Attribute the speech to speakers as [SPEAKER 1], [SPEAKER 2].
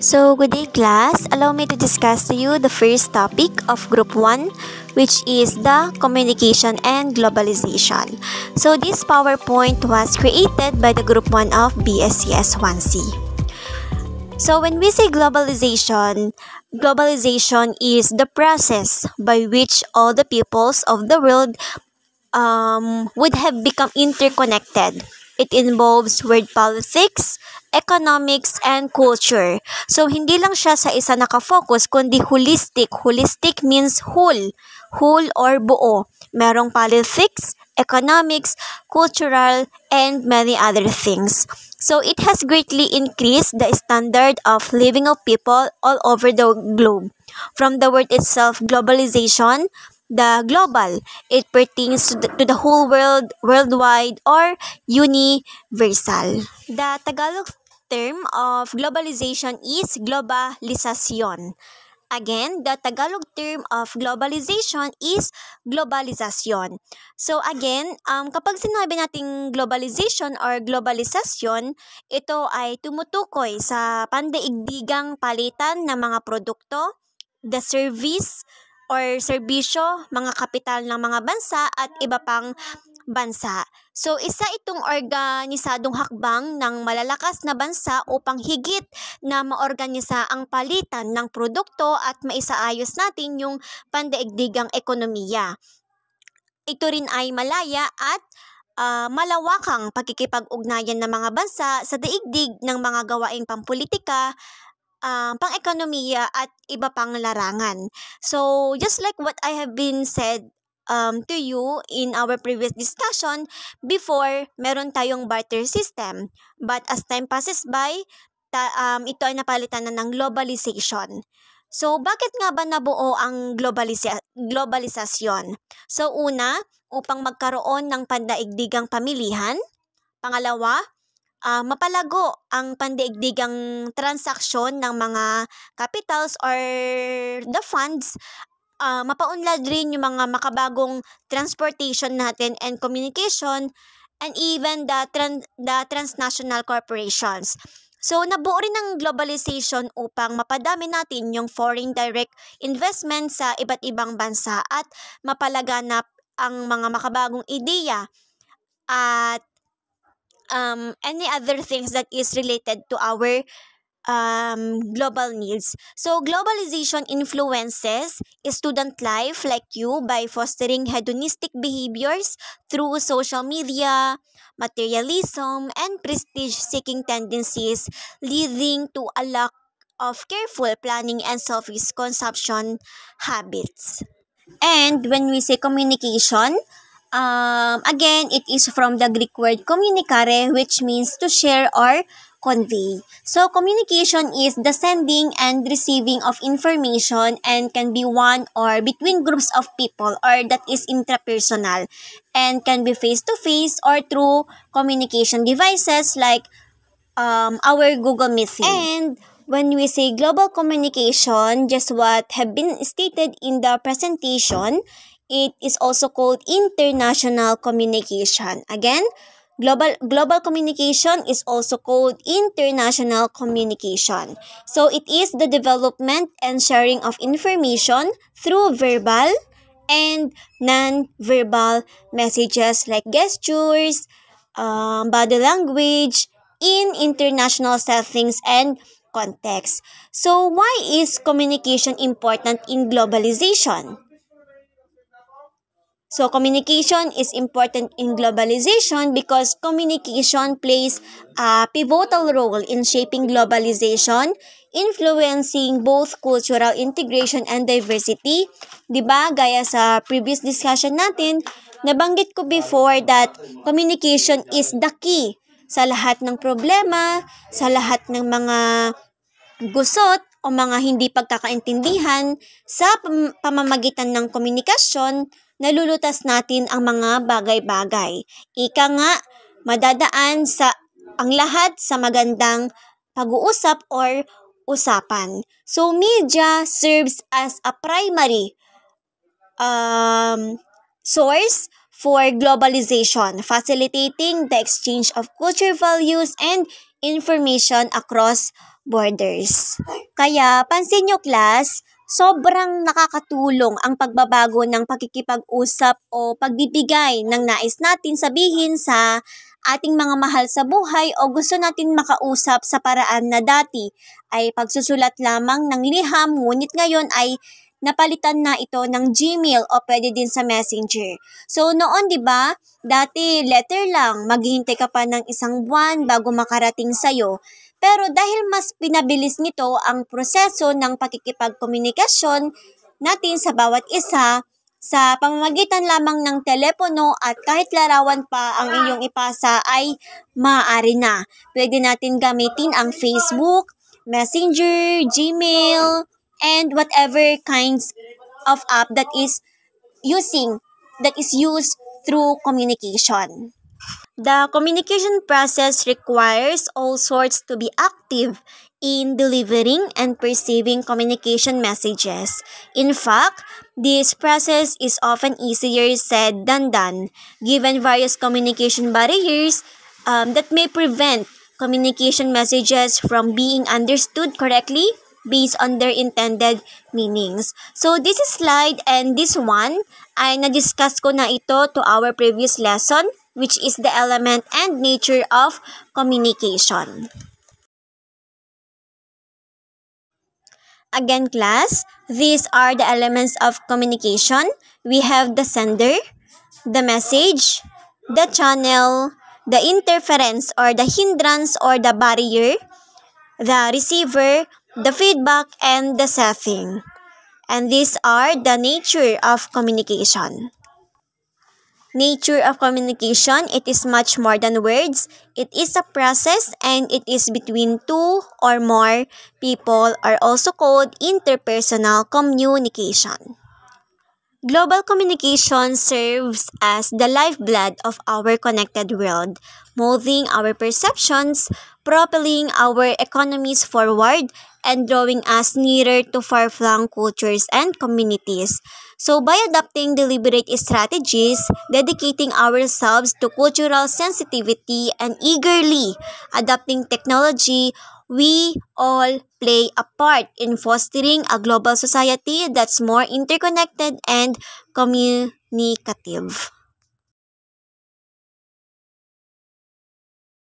[SPEAKER 1] So, good day class. Allow me to discuss to you the first topic of Group 1, which is the communication and globalization. So, this PowerPoint was created by the Group 1 of BSCS 1C. So, when we say globalization is the process by which all the peoples of the world would have become interconnected. It involves world politics, economics, and culture. So, hindi lang siya sa isa nakafocus, kundi holistic. Holistic means whole or buo. Merong politics, economics, cultural, and many other things. So, it has greatly increased the standard of living of people all over the globe. From the word itself, globalization, the global, it pertains to the whole world, worldwide, or universal. The Tagalog term of globalization is globalisasyon. Again, the Tagalog term of globalization is globalisasyon. So again, kapag sinabi nating globalization or globalisasyon, ito ay tumutukoy sa pandaigdigang palitan ng mga produkto, the service, or serbisyo, mga kapital ng mga bansa at iba pang bansa. So, isa itong organisadong hakbang ng malalakas na bansa upang higit na maorganisa ang palitan ng produkto at maisaayos natin yung pandaigdigang ekonomiya. Ito rin ay malaya at malawakang pagkikipag-ugnayan ng mga bansa sa daigdig ng mga gawaing pampolitika, pang-ekonomiya at iba pang larangan. So, just like what I have been said to you in our previous discussion, before, meron tayong barter system. But as time passes by, ito ay napalitan na ng globalization. So, bakit nga ba nabuo ang globalisasyon? So, una, upang magkaroon ng pandaigdigang pamilihan. Pangalawa, mapalago ang pandaigdigang transaksyon ng mga capitals or the funds, mapaunlad rin yung mga makabagong transportation natin and communication, and even the transnational corporations. So, nabuo rin ang globalization upang mapadami natin yung foreign direct investment sa iba't ibang bansa at mapalaganap ang mga makabagong ideya at any other things that is related to our global needs. So, globalization influences student life like you by fostering hedonistic behaviors through social media, materialism, and prestige-seeking tendencies, leading to a lack of careful planning and selfish consumption habits. And when we say communication, again, it is from the Greek word communicare, which means to share or convey. So, communication is the sending and receiving of information and can be one or between groups of people or that is intrapersonal and can be face-to-face or through communication devices like our Google Meeting. And when we say global communication, just what have been stated in the presentation, it is also called international communication. Again, global communication is also called international communication. So it is the development and sharing of information through verbal and non-verbal messages like gestures, body language, in international settings and context. So why is communication important in globalization? So, communication is important in globalization because communication plays a pivotal role in shaping globalization, influencing both cultural integration and diversity. Diba, gaya sa previous discussion natin, nabanggit ko before that communication is the key sa lahat ng problema, sa lahat ng mga gusot o mga hindi pagkakaintindihan. Sa pamamagitan ng komunikasyon, nalulutas natin ang mga bagay-bagay. Ika nga, madadaan sa ang lahat sa magandang pag-uusap or usapan. So, media serves as a primary source for globalization, facilitating the exchange of culture values and information across borders. Kaya, pansin nyo class, sobrang nakakatulong ang pagbabago ng pakikipag-usap o pagbibigay ng nais natin sabihin sa ating mga mahal sa buhay o gusto natin makausap sa paraan na dati ay pagsusulat lamang ng liham, ngunit ngayon ay napalitan na ito ng Gmail o pwede din sa Messenger. So noon 'di ba, dati letter lang, maghihintay ka pa ng isang buwan bago makarating sa iyo. Pero dahil mas pinabilis nito ang proseso ng pakikipagkomunikasyon natin sa bawat isa sa pamamagitan lamang ng telepono at kahit larawan pa ang iyong ipasa ay maaari na. Pwede natin gamitin ang Facebook, Messenger, Gmail, and whatever kinds of app that is used through communication. The communication process requires all sorts to be active in delivering and perceiving communication messages. In fact, this process is often easier said than done, given various communication barriers that may prevent communication messages from being understood correctly based on their intended meanings. So this slide and this one ay na-discuss ko na ito to our previous lesson, which is the element and nature of communication. Again class, these are the elements of communication. We have the sender, the message, the channel, the interference or the hindrance or the barrier, the receiver, the feedback, and the setting. And these are the nature of communication. Nature of communication, it is much more than words. It is a process and it is between two or more people, are also called interpersonal communication. Global communication serves as the lifeblood of our connected world, molding our perceptions, propelling our economies forward, and drawing us nearer to far-flung cultures and communities. So by adopting deliberate strategies, dedicating ourselves to cultural sensitivity, and eagerly adopting technology, we all play a part in fostering a global society that's more interconnected and communicative.